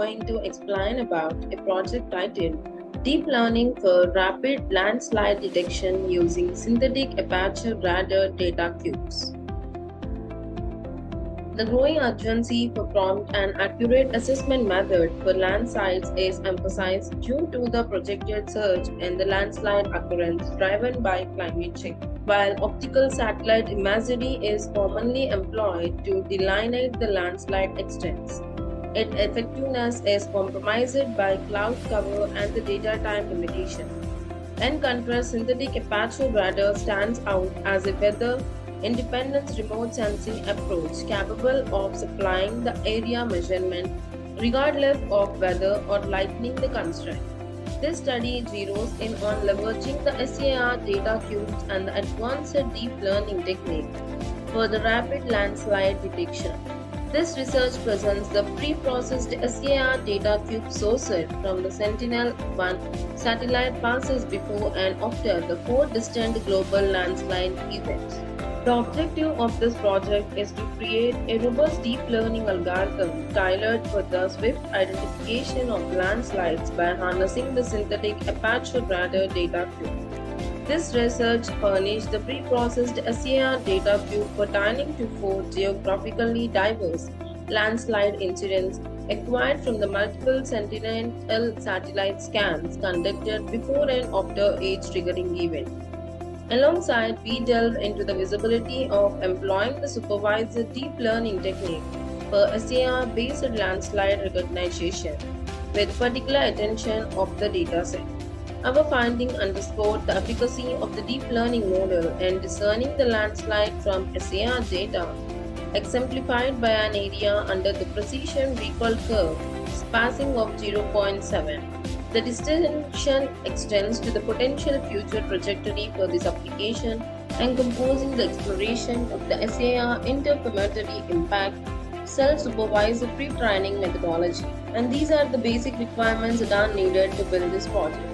going to explain about a project titled Deep Learning for Rapid Landslide Detection using Synthetic Aperture Radar Datacubes. The growing urgency for prompt and accurate assessment method for landslides is emphasized due to the projected surge in the landslide occurrence driven by climate change. While optical satellite imagery is commonly employed to delineate the landslide extents, its effectiveness is compromised by cloud cover and the data time limitation. In contrast, synthetic aperture radar stands out as a weather independent remote sensing approach capable of supplying the area measurement regardless of weather or lightning the constraint. This study zeroes in on leveraging the SAR data cubes and the advanced deep learning technique for the rapid landslide detection. This research presents the pre-processed SAR data cube sourced from the Sentinel-1 satellite passes before and after the 4 distant global landslide events. The objective of this project is to create a robust deep learning algorithm tailored for the swift identification of landslides by harnessing the synthetic aperture radar data cube. This research furnished the pre-processed SAR data cube pertaining to 4 geographically diverse landslide incidents acquired from the multiple Sentinel satellite scans conducted before and after each triggering event. Alongside, we delve into the visibility of employing the supervised deep learning technique for SAR-based landslide recognition, with particular attention of the dataset. Our finding underscored the efficacy of the deep learning model in discerning the landslide from SAR data, exemplified by an area under the precision recall curve spacing of 0.7. The distinction extends to the potential future trajectory for this application, encompassing the exploration of the SAR interferometry impact self-supervised pre-training methodology. And these are the basic requirements that are needed to build this project.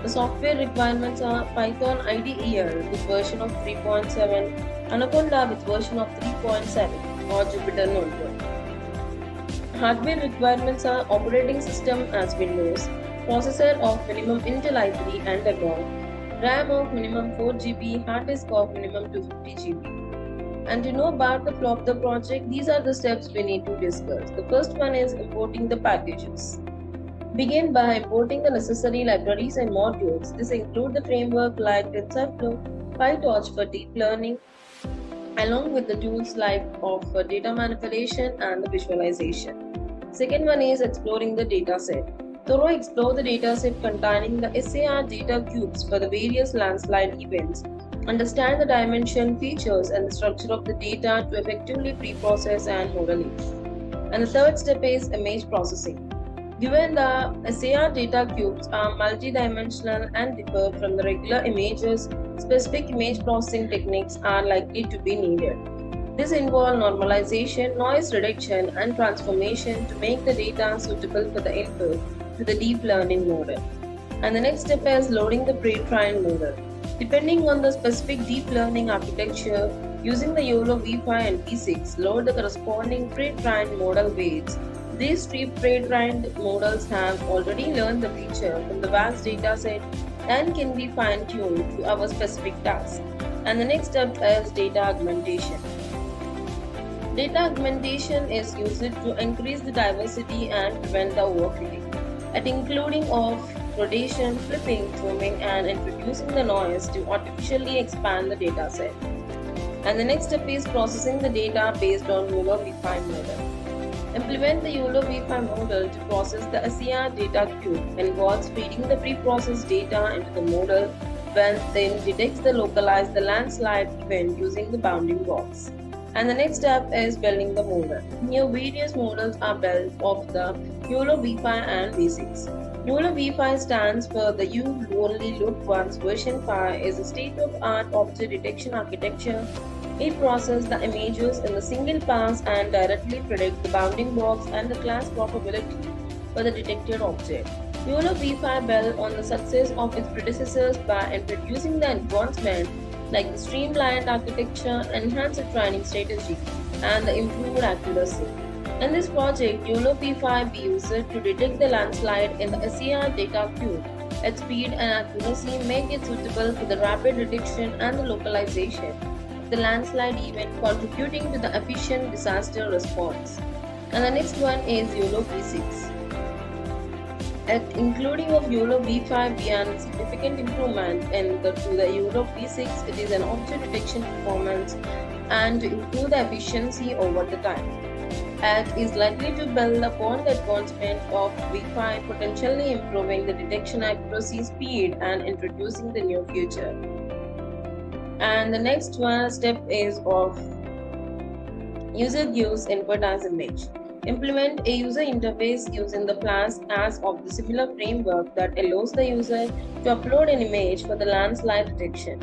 The software requirements are Python IDE with version of 3.7, Anaconda with version of 3.7 or Jupyter Notebook. Hardware requirements are operating system as Windows, processor of minimum Intel i3 and above, RAM of minimum 4 GB, hard disk of minimum 250 GB. And to know about the flow of the project, these are the steps we need to discuss. The first one is importing the packages. Begin by importing the necessary libraries and modules. This include the framework like TensorFlow, PyTorch for deep learning, along with the tools like for data manipulation and the visualization. Second one is exploring the dataset. Thoroughly explore the dataset containing the SAR data cubes for the various landslide events. Understand the dimension, features, and the structure of the data to effectively pre-process and model it. And the third step is image processing. Given the SAR data cubes are multidimensional and differ from the regular images, specific image processing techniques are likely to be needed. This involves normalization, noise reduction, and transformation to make the data suitable for the input to the deep learning model. And the next step is loading the pre-trained model. Depending on the specific deep learning architecture, using the YOLO v5 and v6, load the corresponding pre-trained model weights. These 3 pre-trained models have already learned the feature from the vast dataset and can be fine-tuned to our specific task. And the next step is data augmentation. Data augmentation is used to increase the diversity and prevent the overfitting, including of rotation, flipping, zooming, and introducing the noise to artificially expand the dataset. And the next step is processing the data based on YOLO v5 model. Implement the YOLO v5 model to process the SAR data cube involves feeding the pre-processed data into the model when then detects the localized the landslide event using the bounding box. And the next step is building the model. Here various models are built of the YOLO v5 and v6. YOLO v5 stands for the You Only Look Once version 5 is a state-of-art object detection architecture. It processes the images in the single pass and directly predict the bounding box and the class probability for the detected object. YOLO v5 built on the success of its predecessors by introducing the advancement like the streamlined architecture, enhanced training strategy, and the improved accuracy. In this project, YOLO P5 be used to detect the landslide in the SAR Datacube. Its speed and accuracy make it suitable for the rapid detection and the localization of the landslide event, contributing to the efficient disaster response. And the next one is YOLO P6. Including of YOLO V5 beyond significant improvement to the YOLO P6, it is an object detection performance and to improve the efficiency over the time. It is likely to build upon the advancement of V5, potentially improving the detection accuracy, speed, and introducing the new feature. And the next one step is of user gives input as image. Implement a user interface using the Flask as of the similar framework that allows the user to upload an image for the landslide detection.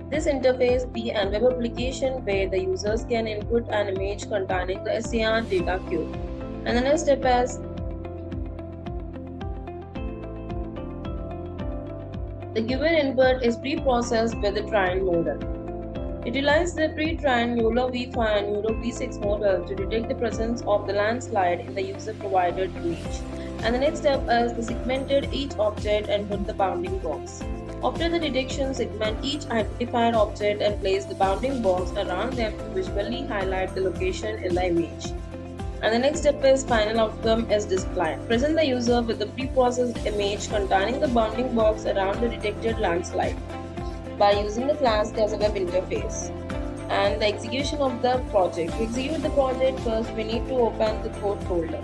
This interface be a web application where the users can input an image containing the SAR Datacube. And the next step is the given input is pre-processed with the trained model. Utilize the pre-trained YOLO V5 and YOLO V6 model to detect the presence of the landslide in the user-provided image. And the next step is the segmented each object and put the bounding box. After the detection, segment each identified object and place the bounding box around them to visually highlight the location in the image. And the next step is final outcome is displayed. Present the user with the pre-processed image containing the bounding box around the detected landslide by using the Flask as a web interface. And the execution of the project. To execute the project, first we need to open the code folder.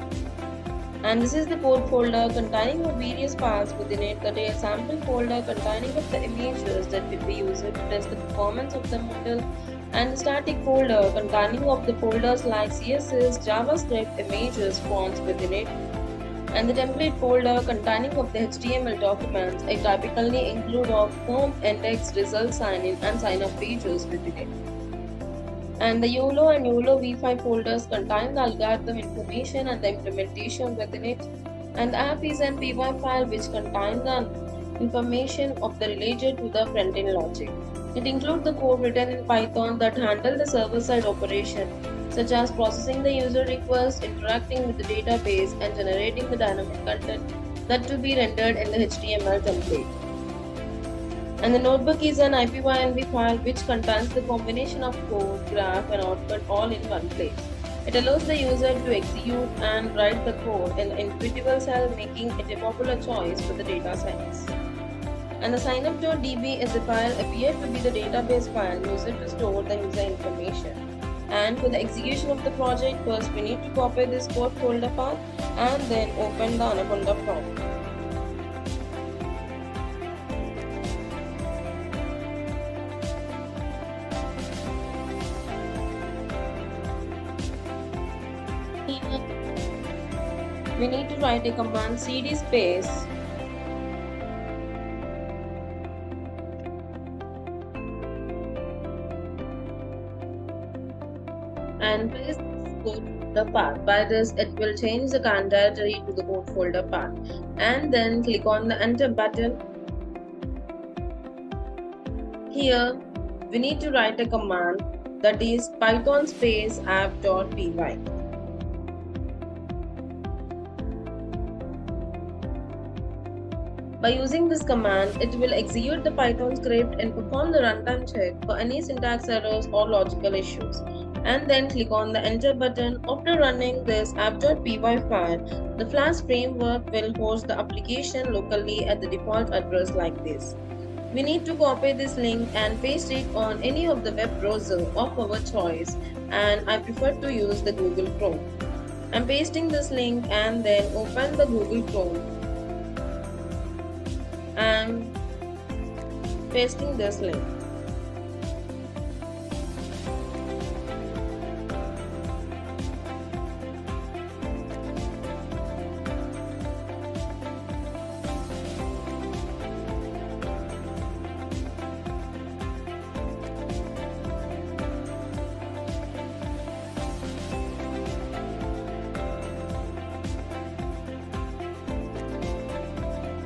And this is the code folder containing of various files within it, that is a sample folder containing of the images that will be used to test the performance of the model, and the static folder containing of the folders like CSS, JavaScript, images, fonts within it, and the template folder containing of the HTML documents. I typically include of home, index, result, sign-in and sign-up pages within it. And the YOLO and YOLO V5 folders contain the algorithm information and the implementation within it. And the app is an py file which contains the information of the related to the front-end logic. It includes the code written in Python that handle the server-side operation, such as processing the user request, interacting with the database, and generating the dynamic content that will be rendered in the HTML template. And the notebook is an IPYNB file which contains the combination of code, graph, and output all in one place. It allows the user to execute and write the code in the individual cell, making it a popular choice for the data science. And the signup.db is a file appeared to be the database file used to store the user information. And for the execution of the project, first we need to copy this code folder path and then open the Anaconda prompt. We need to write a command cd space and paste this code folder path. By this, it will change the current directory to the code folder path. And then click on the enter button. Here, we need to write a command, that is python space app.py. By using this command, it will execute the Python script and perform the runtime check for any syntax errors or logical issues. And then click on the enter button. After running this app.py file, the Flask framework will host the application locally at the default address like this. We need to copy this link and paste it on any of the web browser of our choice, and I prefer to use the Google Chrome. I'm pasting this link and then open the Google Chrome. I'm pasting this link.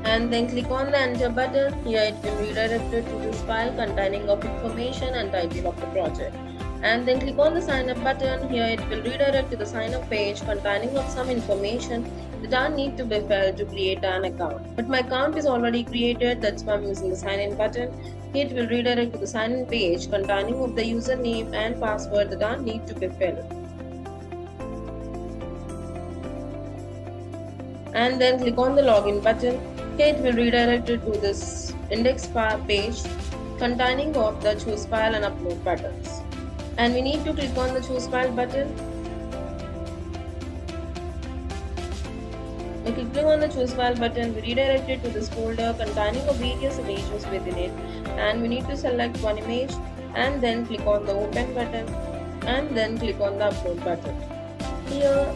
And then click on the enter button. Here it will redirect it to this file containing of information and title of the project. and then click on the sign up button. Here it will redirect to the sign up page containing of some information that are need to be filled to create an account. But my account is already created, that's why I'm using the sign in button. Here it will redirect to the sign in page containing of the username and password that are need to be filled. And then click on the login button. Here it will redirect it to this index file page containing of the choose file and upload buttons. And we need to click on the choose file button. By clicking on the choose file button, we redirect it to this folder containing of various images within it, and we need to select one image and then click on the open button and then click on the upload button. Here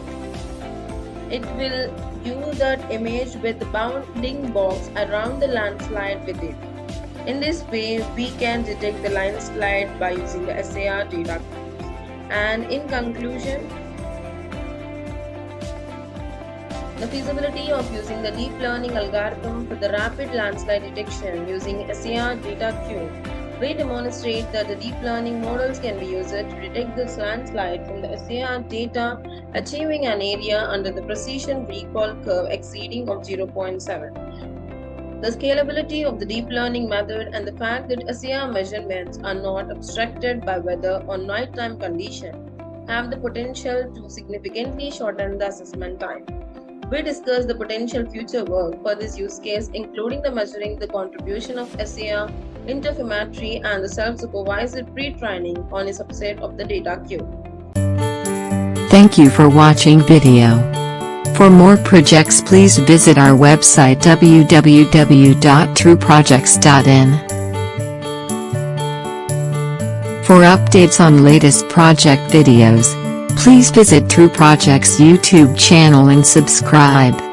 it will use that image with the bounding box around the landslide with it. In this way, we can detect the landslide by using the SAR Datacubes. And in conclusion, the feasibility of using the deep learning algorithm for the rapid landslide detection using SAR Datacube, we demonstrate that the deep learning models can be used to detect this landslide from the SAR data, achieving an area under the precision recall curve exceeding of 0.7. The scalability of the deep learning method and the fact that SAR measurements are not obstructed by weather or nighttime condition have the potential to significantly shorten the assessment time. We discussed the potential future work for this use case, including the measuring the contribution of SAR, interferometry, and the self-supervised pre-training on a subset of the Datacube. Thank you for watching video. For more projects, please visit our website www.trueprojects.in. For updates on latest project videos, please visit True Projects YouTube channel and subscribe.